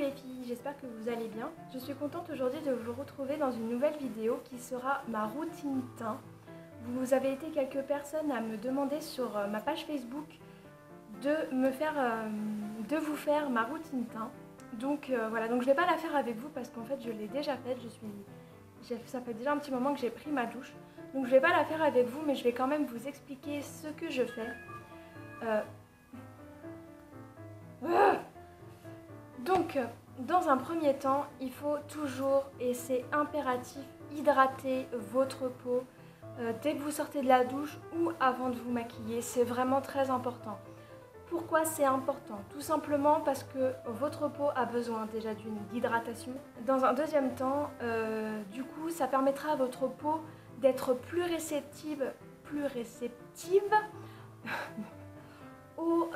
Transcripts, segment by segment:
les filles, j'espère que vous allez bien. Je suis contente aujourd'hui de vous retrouver dans une nouvelle vidéo qui sera ma routine teint. Vous avez été quelques personnes à me demander sur ma page Facebook de vous faire ma routine teint. Donc voilà, donc je ne vais pas la faire avec vous parce qu'en fait je l'ai déjà faite. Ça fait déjà un petit moment que j'ai pris ma douche. Donc je ne vais pas la faire avec vous, mais je vais quand même vous expliquer ce que je fais. Donc, dans un premier temps, il faut toujours, et c'est impératif, hydrater votre peau dès que vous sortez de la douche ou avant de vous maquiller. C'est vraiment très important. Pourquoi c'est important? Tout simplement parce que votre peau a besoin déjà d'hydratation. Dans un deuxième temps, du coup, ça permettra à votre peau d'être plus réceptive aux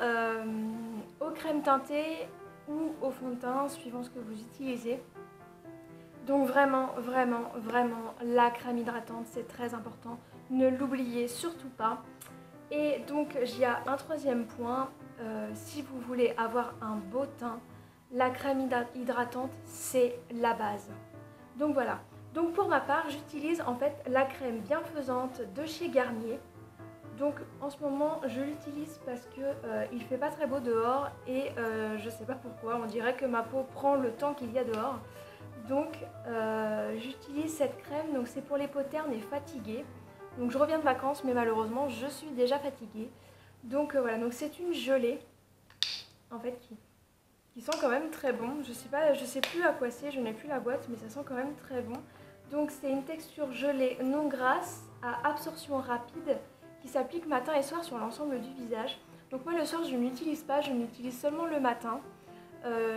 crèmes teintées ou au fond de teint, suivant ce que vous utilisez. Donc vraiment, la crème hydratante, c'est très important. Ne l'oubliez surtout pas. Et donc, il y a un troisième point. Si vous voulez avoir un beau teint, la crème hydratante, c'est la base. Donc voilà. Donc pour ma part, j'utilise en fait la crème bienfaisante de chez Garnier. Donc en ce moment je l'utilise parce que il fait pas très beau dehors et je sais pas pourquoi, on dirait que ma peau prend le temps qu'il y a dehors. Donc j'utilise cette crème, donc c'est pour les peaux ternes et fatiguées. Donc je reviens de vacances mais malheureusement je suis déjà fatiguée. Donc voilà, donc c'est une gelée en fait qui sent quand même très bon. Je sais plus à quoi c'est, je n'ai plus la boîte mais ça sent quand même très bon. Donc c'est une texture gelée non grasse à absorption rapide qui s'applique matin et soir sur l'ensemble du visage. Donc moi le soir je ne l'utilise pas, je l'utilise seulement le matin.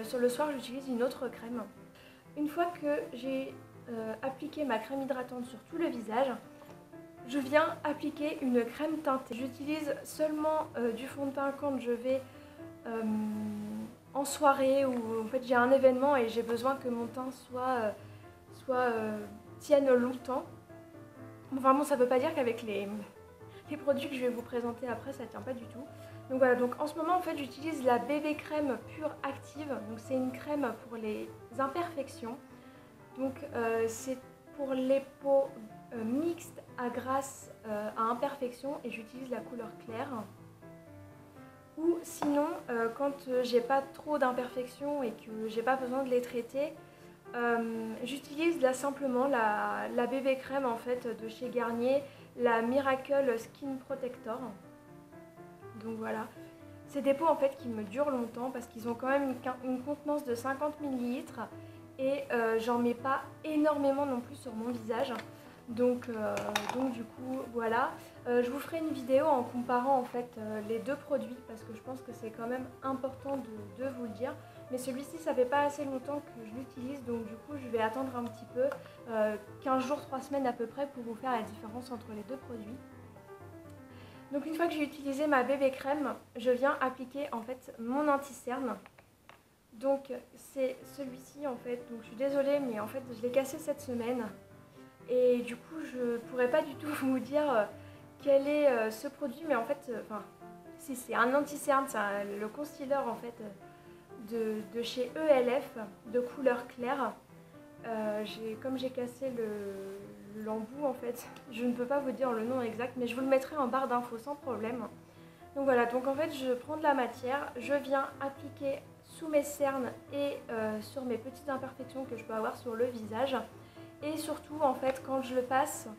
Sur le soir j'utilise une autre crème. Une fois que j'ai appliqué ma crème hydratante sur tout le visage, je viens appliquer une crème teintée. J'utilise seulement du fond de teint quand je vais en soirée ou en fait j'ai un événement et j'ai besoin que mon teint tienne longtemps. Enfin bon, ça ne veut pas dire qu'avec les produits que je vais vous présenter après, ça tient pas du tout. Donc voilà, donc en ce moment en fait j'utilise la BB crème pure active. Donc c'est une crème pour les imperfections. Donc c'est pour les peaux mixtes à grasse à imperfection et j'utilise la couleur claire. Ou sinon quand j'ai pas trop d'imperfections et que j'ai pas besoin de les traiter, j'utilise là simplement la BB crème en fait de chez Garnier, la Miracle Skin Protector. Donc voilà, c'est des pots en fait qui me durent longtemps parce qu'ils ont quand même une contenance de 50 ml et j'en mets pas énormément non plus sur mon visage. Donc du coup voilà, je vous ferai une vidéo en comparant en fait les deux produits parce que je pense que c'est quand même important de vous le dire. Mais celui-ci ça fait pas assez longtemps que je l'utilise, donc du coup je vais attendre un petit peu, 15 jours, 3 semaines à peu près pour vous faire la différence entre les deux produits. Donc une fois que j'ai utilisé ma bébé crème, je viens appliquer en fait mon anti-cerne. Donc c'est celui-ci en fait, donc je suis désolée mais en fait je l'ai cassé cette semaine. Et du coup je pourrais pas du tout vous dire quel est ce produit, mais en fait, si c'est un anti-cerne, c'est le concealer en fait de chez ELF de couleur claire. Comme j'ai cassé l'embout en fait, je ne peux pas vous dire le nom exact, mais je vous le mettrai en barre d'infos sans problème. Donc voilà, donc en fait je prends de la matière, je viens appliquer sous mes cernes et sur mes petites imperfections que je peux avoir sur le visage. Et surtout en fait quand je le passe,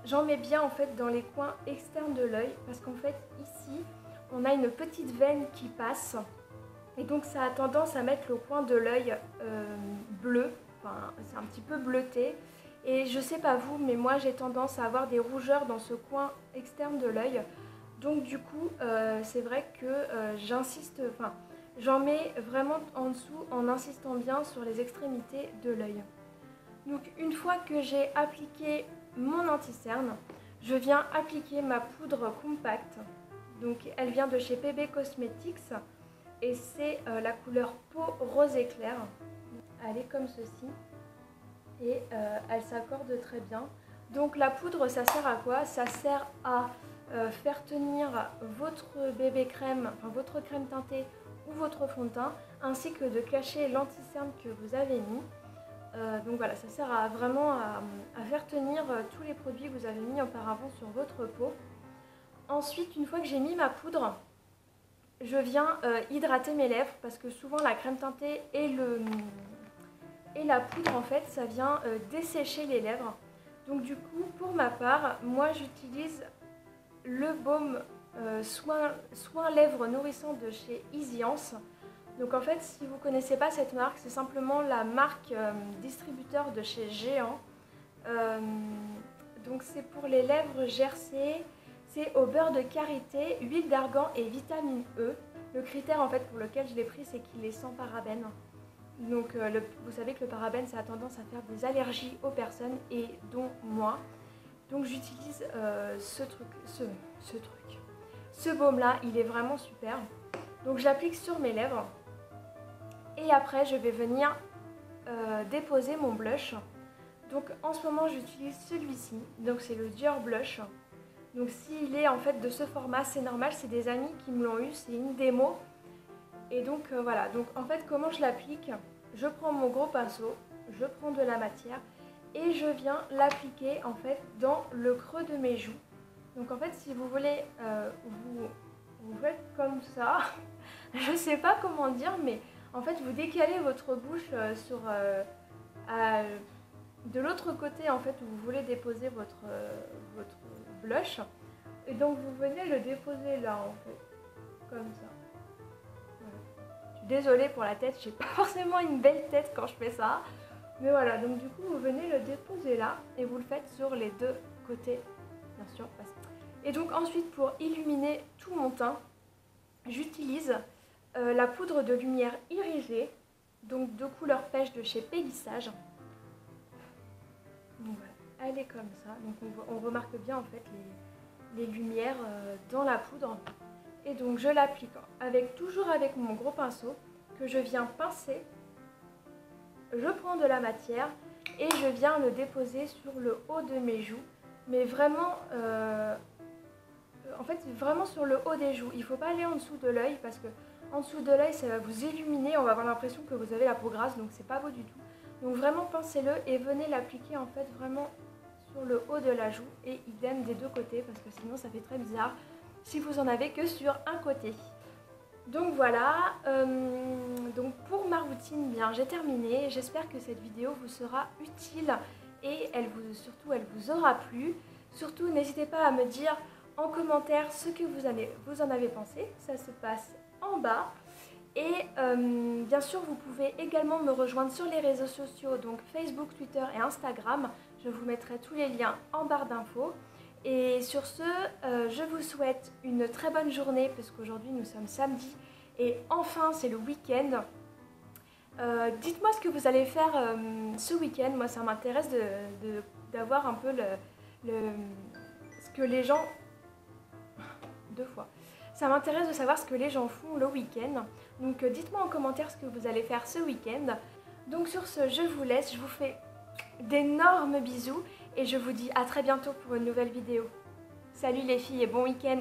j'en mets bien en fait dans les coins externes de l'œil, parce qu'en fait ici on a une petite veine qui passe et donc ça a tendance à mettre le coin de l'œil bleu, enfin c'est un petit peu bleuté. Et je sais pas vous, mais moi j'ai tendance à avoir des rougeurs dans ce coin externe de l'œil. Donc du coup c'est vrai que j'en mets vraiment en dessous en insistant bien sur les extrémités de l'œil. Donc une fois que j'ai appliqué mon anti-cerne, je viens appliquer ma poudre compacte. Donc elle vient de chez PB Cosmetics et c'est la couleur peau rose éclair. Elle est comme ceci et elle s'accorde très bien. Donc la poudre, ça sert à quoi? Ça sert à faire tenir votre bébé crème, enfin votre crème teintée ou votre fond de teint ainsi que de cacher l'anti-cerne que vous avez mis. Donc voilà, ça sert vraiment à faire tenir tous les produits que vous avez mis auparavant sur votre peau. Ensuite, une fois que j'ai mis ma poudre, je viens hydrater mes lèvres parce que souvent la crème teintée et la poudre en fait, ça vient dessécher les lèvres. Donc du coup, pour ma part, moi j'utilise le baume soin lèvres nourrissant de chez Easyance. Donc en fait, si vous ne connaissez pas cette marque, c'est simplement la marque distributeur de chez Géant. Donc c'est pour les lèvres gercées, c'est au beurre de karité, huile d'argan et vitamine E. Le critère en fait pour lequel je l'ai pris, c'est qu'il est sans parabènes. Donc vous savez que le parabène, ça a tendance à faire des allergies aux personnes et dont moi. Donc j'utilise ce baume là, il est vraiment super. Donc je l'applique sur mes lèvres. Et après, je vais venir déposer mon blush. Donc en ce moment, j'utilise celui-ci. Donc c'est le Dior Blush. Donc s'il est en fait de ce format, c'est normal. C'est des amis qui me l'ont eu. C'est une démo. Et donc voilà. Donc en fait, comment je l'applique? Je prends mon gros pinceau, je prends de la matière et je viens l'appliquer en fait dans le creux de mes joues. Donc en fait, si vous voulez, vous faites comme ça. Je sais pas comment dire, mais en fait, vous décalez votre bouche de l'autre côté en fait où vous voulez déposer votre blush. Et donc vous venez le déposer là en fait, comme ça. Voilà. Je suis désolée pour la tête, j'ai pas forcément une belle tête quand je fais ça. Mais voilà, donc du coup vous venez le déposer là et vous le faites sur les deux côtés, bien sûr. Et donc ensuite pour illuminer tout mon teint, j'utilise la poudre de lumière irisée, donc de couleur pêche de chez Pélissage. Donc voilà, elle est comme ça. Donc on remarque bien en fait les lumières dans la poudre. Et donc je l'applique toujours avec mon gros pinceau que je viens pincer. Je prends de la matière et je viens le déposer sur le haut de mes joues. Mais vraiment, en fait, vraiment sur le haut des joues. Il ne faut pas aller en dessous de l'œil parce que en dessous de l'œil, ça va vous illuminer. On va avoir l'impression que vous avez la peau grasse, donc c'est pas beau du tout. Donc vraiment, pincez-le et venez l'appliquer en fait vraiment sur le haut de la joue et idem des deux côtés parce que sinon ça fait très bizarre si vous en avez que sur un côté. Donc voilà, donc pour ma routine, bien j'ai terminé. J'espère que cette vidéo vous sera utile et surtout elle vous aura plu. Surtout n'hésitez pas à me dire en commentaire ce que vous en avez pensé. Ça se passe en bas. Et bien sûr vous pouvez également me rejoindre sur les réseaux sociaux, donc Facebook, Twitter et Instagram. Je vous mettrai tous les liens en barre d'infos. Et sur ce, je vous souhaite une très bonne journée parce qu'aujourd'hui nous sommes samedi et enfin c'est le week-end. Dites-moi ce que vous allez faire ce week-end. Moi ça m'intéresse d'avoir un peu ce que les gens... Deux fois. Ça m'intéresse de savoir ce que les gens font le week-end. Donc dites-moi en commentaire ce que vous allez faire ce week-end. Donc sur ce, je vous laisse, je vous fais d'énormes bisous et je vous dis à très bientôt pour une nouvelle vidéo. Salut les filles et bon week-end!